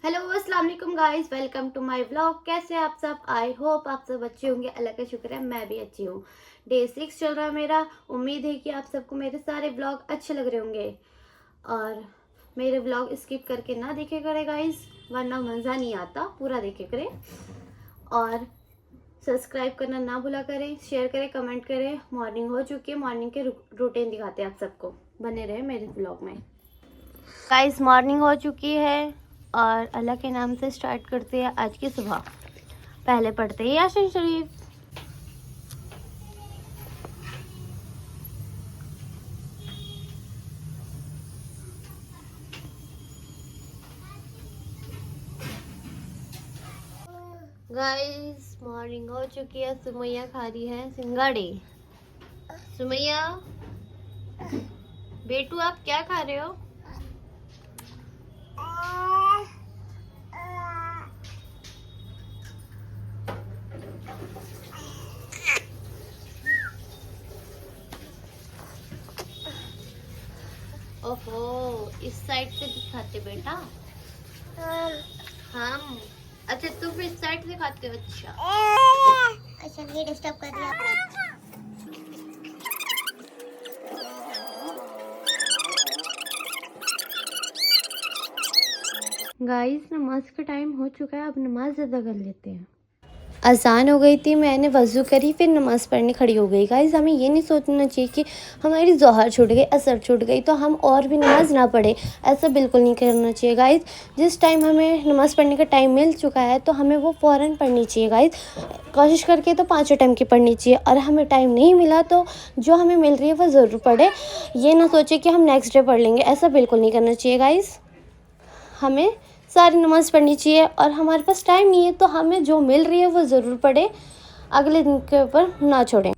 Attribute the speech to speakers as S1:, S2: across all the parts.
S1: Hello अस्सलाम वालेकुम guys, welcome to my vlog. कैसे हैं आप सब? आई होप आप सब अच्छे होंगे। अल्लाह का शुक्र है मैं भी अच्छी हूँ। डे 6 चल रहा है मेरा। उम्मीद है कि आप सबको मेरे सारे व्लॉग अच्छे लग रहे होंगे और मेरे व्लॉग स्किप करके ना देखे करें गाइस, वरना मज़ा नहीं आता। पूरा देखे करें और सब्सक्राइब करना ना भूला करें, शेयर करें, कमेंट करें। मॉर्निंग हो चुकी है, मॉर्निंग के रूटीन दिखाते हैं आप सबको। बने रहे मेरे व्लॉग में। गाइस मॉर्निंग हो चुकी है और अल्लाह के नाम से स्टार्ट करते हैं आज की सुबह। पहले पढ़ते हैं यासीन शरीफ। गाइस मॉर्निंग हो चुकी है। सुमैया खा रही है सिंगाड़े। सुमैया बेटू आप क्या खा रहे हो? ओहो, इस साइड से भी खाते बेटा? हम अच्छा तुम इस साइड से खाते हो? अच्छा ये डिस्टर्ब कर दिया। गाइस नमाज का टाइम हो चुका है, अब नमाज अदा कर लेते हैं। अज़ान हो गई थी, मैंने वज़ू करी, फिर नमाज़ पढ़ने खड़ी हो गई। गाइस हमें ये नहीं सोचना चाहिए कि हमारी ज़ोहर छूट गई, असर छूट गई तो हम और भी नमाज़ ना पढ़े। ऐसा बिल्कुल नहीं करना चाहिए गाइस। जिस टाइम हमें नमाज़ पढ़ने का टाइम मिल चुका है तो हमें वो फ़ौरन पढ़नी चाहिए गाइस। कोशिश करके तो 5 टाइम की पढ़नी चाहिए और हमें टाइम नहीं मिला तो जो हमें मिल रही है वो ज़रूर पढ़े। ये ना सोचे कि हम नेक्स्ट डे पढ़ लेंगे, ऐसा बिल्कुल नहीं करना चाहिए गाइस। हमें सारी नमाज़ पढ़नी चाहिए और हमारे पास टाइम नहीं है तो हमें जो मिल रही है वो ज़रूर पढ़े, अगले दिन के ऊपर ना छोड़ें।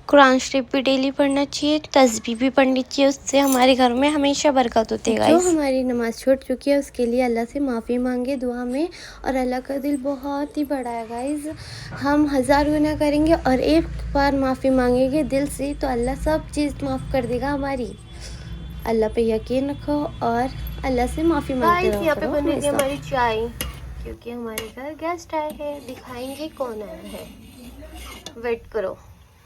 S1: कुरान शरीफ भी डेली पढ़ना चाहिए, तस्बीह भी पढ़नी चाहिए, उससे हमारे घर में हमेशा बरकत होती है गाइस। जो हमारी नमाज़ छूट चुकी है उसके लिए अल्लाह से माफ़ी मांगे दुआ में। और अल्लाह का दिल बहुत ही बड़ा है गाइस। हम 1000 गुनाह करेंगे और एक बार माफ़ी मांगेंगे दिल से तो अल्लाह सब चीज़ माफ़ कर देगा हमारी। अल्लाह पे यकीन रखो और अल्लाह से माफ़ी मांगते रहो। यहाँ पे बन रही है हमारी चाय, क्योंकि हमारे घर गेस्ट आए हैं। दिखाएंगे कौन आया है, वेट करो।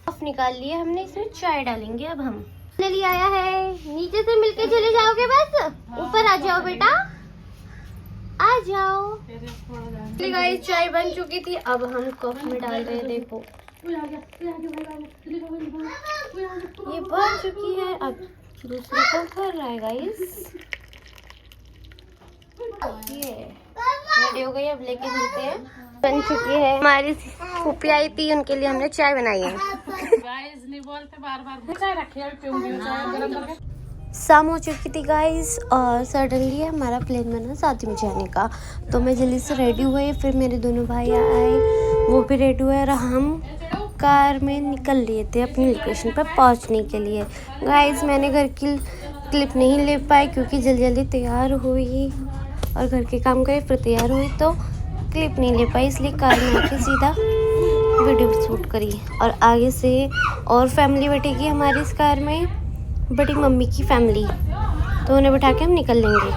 S1: ऑफ निकाल लिए हमने, इसमें चाय डालेंगे अब हम। फाइनली आया है, नीचे से मिलके चले जाओगे बस? ऊपर आ जाओ बेटा, आ जाओ। गाइस चाय बन चुकी थी, अब हम कप में डाल रहे हैं। देखो ये बन चुकी है, अब दूसरी को भर रहा है गाइस। ये रेडी हो गई, अब लेके चलते हैं। बन चुकी है, हमारी फूफी आई थी उनके लिए हमने चाय बनाई है। गाइस नहीं बोलते बार-बार, चाय रखिए पीऊंगी, चाय गरम करके। शाम हो चुकी थी गाइस और सडनली हमारा प्लान बना शादी में जाने का, तो मैं जल्दी से रेडी हुई। फिर मेरे दोनों भाई आए, वो भी रेडी हुए और हम कार में निकल लिए थे अपनी लोकेशन पर पहुंचने के लिए। गाइस मैंने घर की क्लिप नहीं ले पाई क्योंकि जल्दी जल्दी तैयार हुई और घर के काम करे फिर तैयार हुई तो क्लिप नहीं ले पाई, इसलिए कार में आके सीधा वीडियो शूट करी। और आगे से और फैमिली बैठेगी हमारी इस कार में, बड़ी मम्मी की फैमिली, तो उन्हें बैठा के हम निकल लेंगे।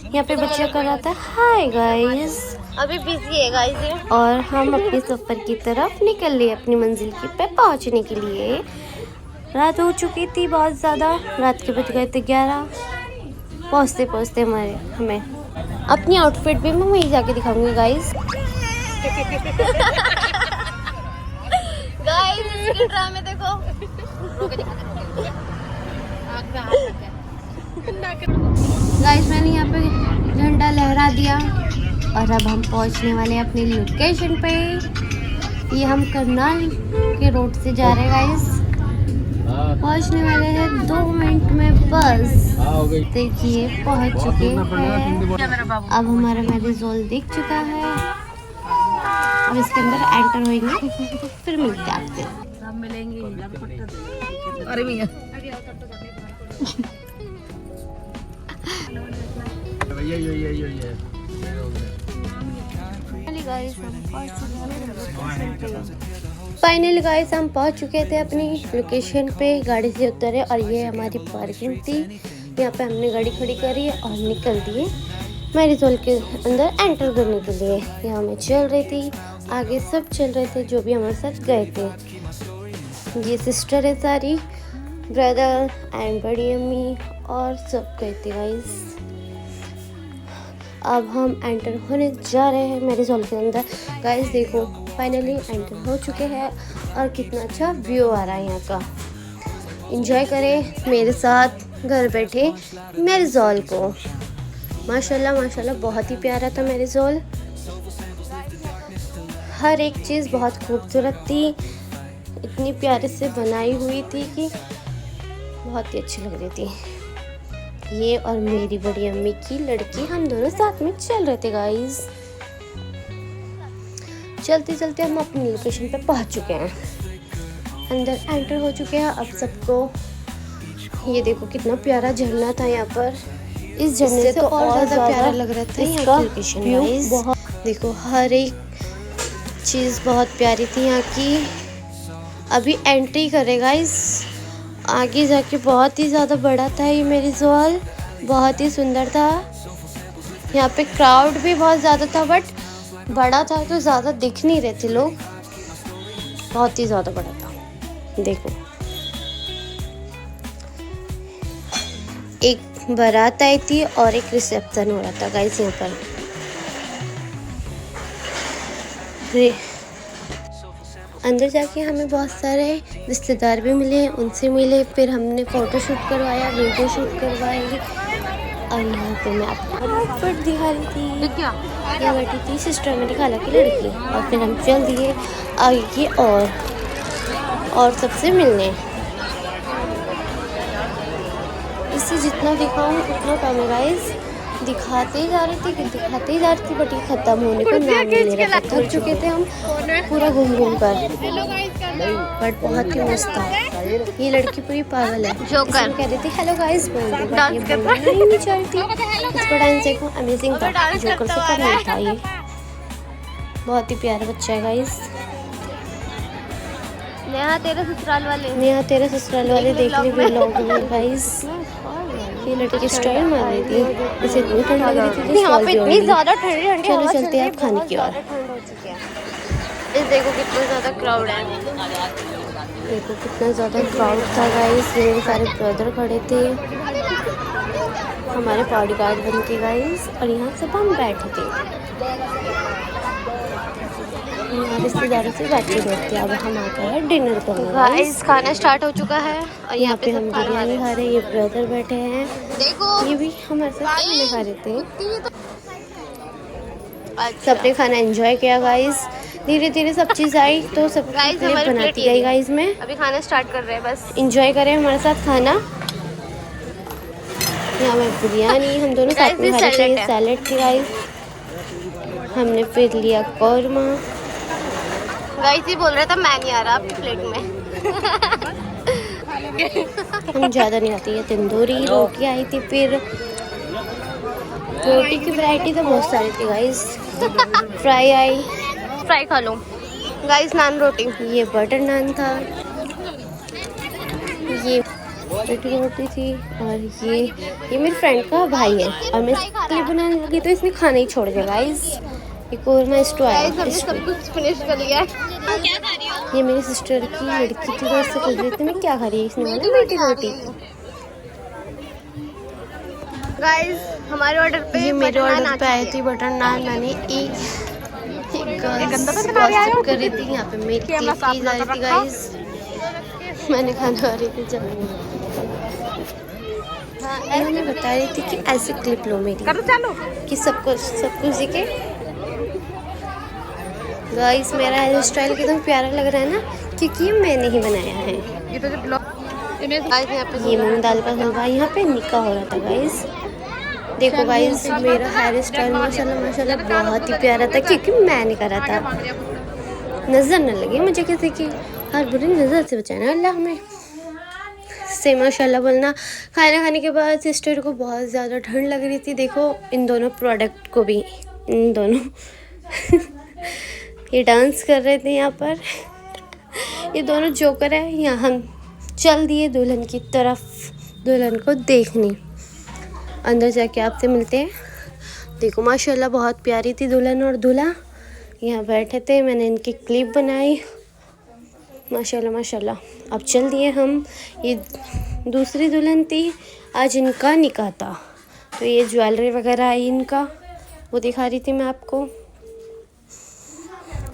S1: यहाँ पे बच्चा कर रहा था हाय गाइस, अभी बिजी है गाइस ये। और हम अपने सफ़र की तरफ निकल लिए अपनी मंजिल की पे पहुँचने के लिए। रात हो चुकी थी बहुत ज़्यादा, रात के बज गए थे 11। पहुँचते पहुँचते हमें अपनी आउटफिट भी मैं वहीं जाके दिखाऊंगी गाइस। गाइस इसके ड्रामे देखो। गाइस मैंने यहाँ पे झंडा लहरा दिया और अब हम पहुँचने वाले हैं अपनी लोकेशन पे। ये हम करनाल के रोड से जा रहे हैं गाइस, पहुँचने वाले हैं 2 मिनट में बस। देखिए पहुँच चुके हैं। अब हमारा मैरिज हॉल दिख चुका है, अब इसके अंदर एंटर होंगे फिर मिलते हैं आपसे। हम मिलेंगे। अरे भैया फाइनली गाइस हम पहुंच चुके थे अपनी लोकेशन पे। गाड़ी से उतरे और ये हमारी पार्किंग थी, यहाँ पे हमने गाड़ी खड़ी करी और निकल दिए मैरिजोल के अंदर एंटर करने के लिए। यहाँ मैं चल रही थी, आगे सब चल रहे थे जो भी हमारे साथ गए थे। ये सिस्टर है सारी, ब्रदर एंड बड़ी अम्मी और सब गए थे गाइस। अब हम एंटर होने जा रहे हैं मैरिजोल के अंदर। गाइस देखो फाइनली एंटर हो चुके हैं और कितना अच्छा व्यू आ रहा है यहाँ का। एंजॉय करें मेरे साथ घर बैठे मैरिजोल को। माशाल्लाह माशाल्लाह बहुत ही प्यारा था मैरिजोल। हर एक चीज़ बहुत खूबसूरत थी, इतनी प्यारे से बनाई हुई थी कि बहुत ही अच्छी लग रही थी। ये और मेरी बड़ी अम्मी की लड़की, हम दोनों साथ में चल रहे थे गाइस। चलते चलते हम अपनी लोकेशन पे पहुंच चुके हैं, अंदर एंटर हो चुके हैं। अब सबको ये देखो कितना प्यारा झरना था यहाँ पर। इस झरने से और ज़्यादा प्यारा लग रहा था यहाँ की लोकेशन गाइस। देखो हर एक चीज़ बहुत प्यारी थी यहाँ की। अभी एंट्री करे गाइस, आगे जाके बहुत ही ज़्यादा बड़ा था ये मैरिजोल, बहुत ही सुंदर था। यहाँ पे क्राउड भी बहुत ज़्यादा था, बट बड़ा था तो ज़्यादा दिख नहीं रहे थे लोग, बहुत ही ज़्यादा बड़ा था। देखो एक बारात आई थी और एक रिसेप्शन हो रहा था गाइस यहाँ पर। अंदर जाके हमें बहुत सारे रिश्तेदार भी मिले, उनसे मिले, फिर हमने फ़ोटो शूट करवाया, वीडियो शूट करवाई। और यहाँ पे मैं आपको आउटफिट दिखा रही थी। यहाँ बैठी थी सिस्टर मेरी खाला की लड़की, और फिर हम चल दिए आगे और सबसे मिलने। इससे जितना दिखाऊँ उतना कम है गाइस। दिखाते ही जा रही थी बट ये ख़त्म होने को नाम नहीं ले रहा था। थक चुके थे हम पूरा घूम कर, बट बहुत ही मस्त था। ये लड़की पूरी पागल है, जोकर कह रही थी हेलो गाइस बोल दे, ये नहीं चाह रही थी। इसका डांस देखो अमेजिंग था, जोकर से कम नहीं था। ये बहुत ही प्यारा बच्चा है गाइस।
S2: नेहा तेरे
S1: ससुराल वाले देख ली लोग गाइस। ये लड़की स्टाइल मार रही थी, इसे इतनी ठंड लग रही थी
S2: यहाँ पे इतनी ज़्यादा ठंडी
S1: चलो चलते हैं आप खाने की ओर।
S2: इस देखो कितना ज़्यादा क्राउड है।
S1: देखो कितना ज़्यादा क्राउड था गाइस। मेरे सारे ब्रदर खड़े थे, हमारे बॉडीगार्ड बन के गाइस, और यहाँ सब हम बैठे थे। यहाँ रिश्तेदारों से बातचीत होती है। अब हम आ गए हैं डिनर करने
S2: गाइस, खाना स्टार्ट हो चुका है और
S1: यहाँ पे हम बिरयानी खा रहे हैं। ये ब्रदर बैठे हैं,
S2: देखो
S1: ये भी हमारे साथ खाने खा रहे थे। सबने खाना एंजॉय किया गाइस। धीरे धीरे सब चीज़ आई तो सब प्लेट बनाती गई गाइस। मैं
S2: अभी खाना स्टार्ट कर रहे हैं, बस
S1: एंजॉय करें हमारे साथ खाना। यहाँ में बिरयानी हम दोनों साथ में खा रहे थे, सैलेड थी गाइस। हमने फिर लिया कौरमा।
S2: गाइस ये बोल रहा था मैं नहीं आ रहा आपकी प्लेट में।
S1: हम ज़्यादा नहीं आती है। तंदूरी रोटी आई थी, फिर रोटी की वैरायटी तो बहुत सारी थी गाइस। फ्राई आई,
S2: फ्राई खा लो गाइस। नान रोटी,
S1: ये बटर नान था, ये रोटी थी, और ये मेरी फ्रेंड का भाई है, और मैं इसके लिए बनाने लगी तो इसने खाना ही छोड़ दिया गाइस। ये कौरमा स्टू आया।
S2: हमने सब कुछ फिनिश कर लिया है। क्या खा रही हो?
S1: ये मेरी सिस्टर की लड़की थी, तो उससे पूछ रही थी मैं क्या खा रही है। इसने बोला मीठी रोटी।
S2: गाइस हमारे ऑर्डर पे
S1: ये मेरे ऑर्डर पे आई थी बटर नान। मैंने एक गॉसिप कर रही थी, यहाँ पे मेरी चीज़ आ रही थी गाइस। मैंने खाना खा रही थी जब मैं बता रही थी कि ऐसे क्लिप लो मेरी कि सब कुछ दिखे। गाइस मेरा हेयर स्टाइल कितना प्यारा लग रहा है ना, क्योंकि मैंने ही बनाया है। ये मूंग दाल का हलवा, यहाँ पे निकाह हो रहा था गाइस। देखो गाइस मेरा हेयर स्टाइल माशाल्लाह माशाल्लाह बहुत ही प्यारा था, क्योंकि मैंने करा था। नज़र न लगे मुझे किसी की, हर बुरी नज़र से बचाना अल्लाह हमें से माशाल्लाह बोलना। खाना खाने के बाद सिस्टर को बहुत ज़्यादा ठंड लग रही थी। देखो इन दोनों प्रोडक्ट को भी, इन दोनों ये डांस कर रहे थे यहाँ पर। ये दोनों जोकर है। यहाँ हम चल दिए दुल्हन की तरफ, दुल्हन को देखने। अंदर जाके आपसे मिलते हैं। देखो माशाल्लाह बहुत प्यारी थी दुल्हन और दूल्हा। यहाँ बैठे थे, मैंने इनकी क्लिप बनाई। माशाल्लाह माशाल्लाह। अब चल दिए हम। ये दूसरी दुल्हन थी, आज इनका निकाह था, तो ये ज्वेलरी वगैरह आई इनका, वो दिखा रही थी मैं आपको।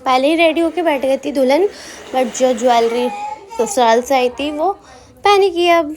S1: पहले ही रेडी होके बैठ गई थी दुल्हन, बट जो ज्वेलरी ससुराल से आई थी वो पहनी की अब।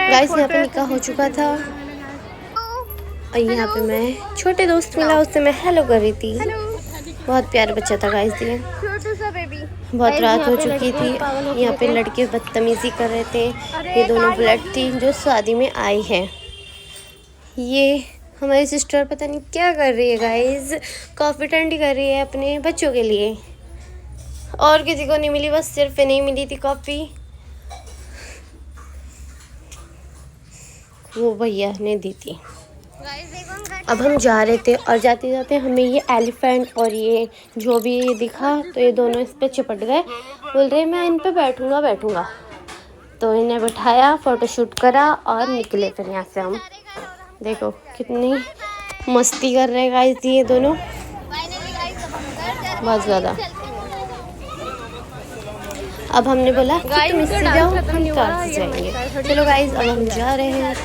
S1: गाइस यहाँ पे निकाह हो चुका था और यहाँ पे मैं छोटे दोस्त मिला, उससे मैं हेलो कर रही थी। बहुत प्यारा बच्चा था गाइस ये। बहुत रात हो चुकी थी। यहाँ पे लड़के बदतमीजी कर रहे थे। ये दोनों ब्लड थी जो शादी में आई है। ये हमारी सिस्टर पता नहीं क्या कर रही है गाइस, कॉफ़ी ठंडी कर रही है अपने बच्चों के लिए। और किसी को नहीं मिली, बस सिर्फ इन्हें मिली थी कॉफ़ी। वो भैया ने दी थी। अब हम जा रहे थे और जाते जाते हमें ये एलिफेंट और ये जो भी ये दिखा, तो ये दोनों इस पे चिपट गए। बोल रहे मैं इन पे बैठूंगा। तो इन्हें बिठाया, फ़ोटोशूट करा और निकले फिर यहाँ से हम। देखो कितनी मस्ती कर रहे हैं गाइस ये दोनों, बहुत ज़्यादा। अब हमने बोला कि तुम इससे जाओ, हम कार से जाएंगे। चलो गाइस अब हम जा रहे हैं।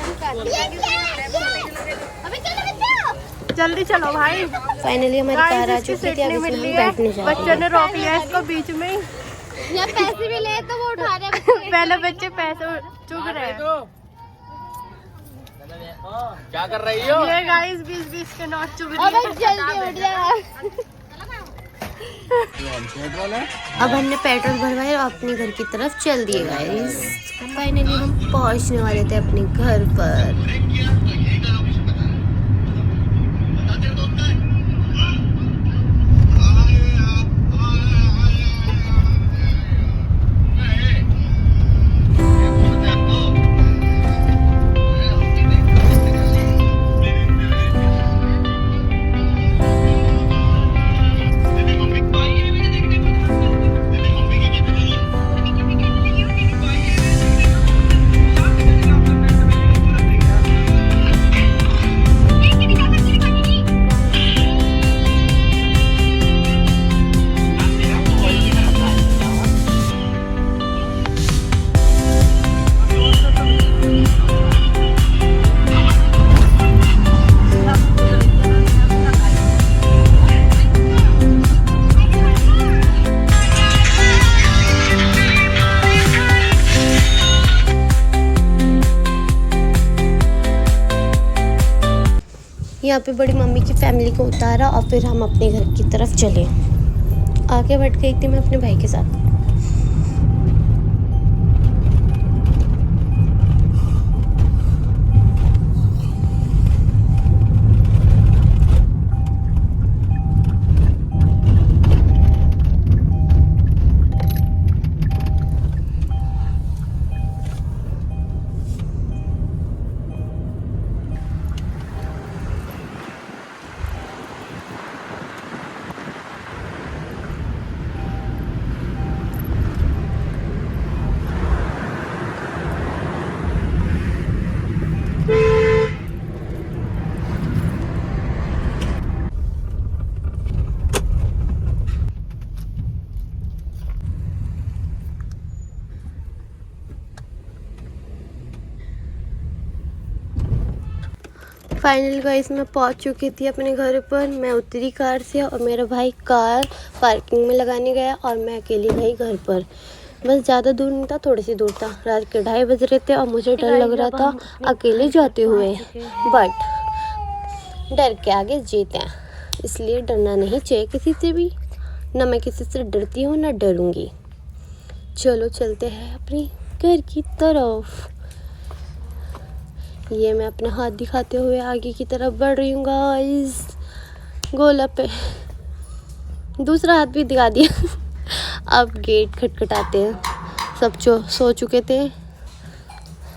S3: जल्दी चलो भाई।
S1: फाइनली हमारी कार आ चुकी थी, अब इसमें हम बैठने जा रहे हैं।
S3: बच्चों ने रोक लिया इसको बीच में।
S2: यहाँ पैसे भी ले तो वो उठा रहे
S3: पहले बच्चे पैसे चुग रहे हैं।
S4: क्या कर रही हो?
S3: ये गाइस 20-20 के नोट चुग रही
S2: अब जल्दी उठ जा।
S1: अब हमने पेट्रोल भरवाया और अपने घर की तरफ चल दिए गाइस। फाइनली हम पहुंचने वाले थे अपने घर पर। यहाँ पे बड़ी मम्मी की फैमिली को उतारा और फिर हम अपने घर की तरफ चले। आगे बैठ गई थी मैं अपने भाई के साथ। फाइनल गाइस मैं पहुंच चुकी थी अपने घर पर। मैं उतरी कार से और मेरा भाई कार पार्किंग में लगाने गया और मैं अकेली गई घर पर। बस ज़्यादा दूर नहीं था, थोड़ी सी दूर था। रात के 2:30 बज रहे थे और मुझे डर लग रहा था अकेले जाते हुए, बट डर के आगे जीते हैं, इसलिए डरना नहीं चाहिए किसी से भी। ना मैं किसी से डरती हूँ ना डरूँगी। चलो चलते हैं अपने घर की तरफ। ये मैं अपना हाथ दिखाते हुए आगे की तरफ बढ़ रही हूँ गाइस। गोला पे दूसरा हाथ भी दिखा दिया। अब गेट खटखटाते हैं। सब सो चुके थे।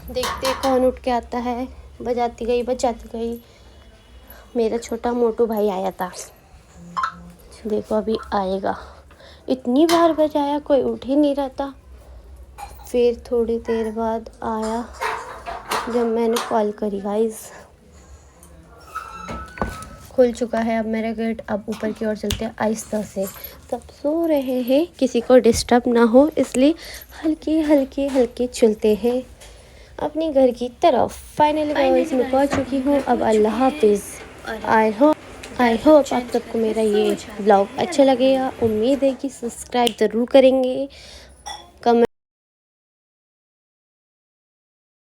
S1: देखते कौन उठ के आता है। बजाती गई। मेरा छोटा मोटू भाई आया था। देखो अभी आएगा। इतनी बार बजाया, कोई उठ ही नहीं रहा था। फिर थोड़ी देर बाद आया जब मैंने कॉल करी गाइस। खुल चुका है अब मेरा गेट। अब ऊपर की ओर चलते हैं आहिस्ता से। सब सो रहे हैं, किसी को डिस्टर्ब ना हो, इसलिए हल्के चलते हैं अपने घर की तरफ। फाइनली गाइस मैं पहुंच चुकी हूँ। अब अल्लाह हाफिज़। आई होप आप सबको मेरा ये ब्लॉग अच्छा लगेगा। उम्मीद है कि सब्सक्राइब ज़रूर करेंगे।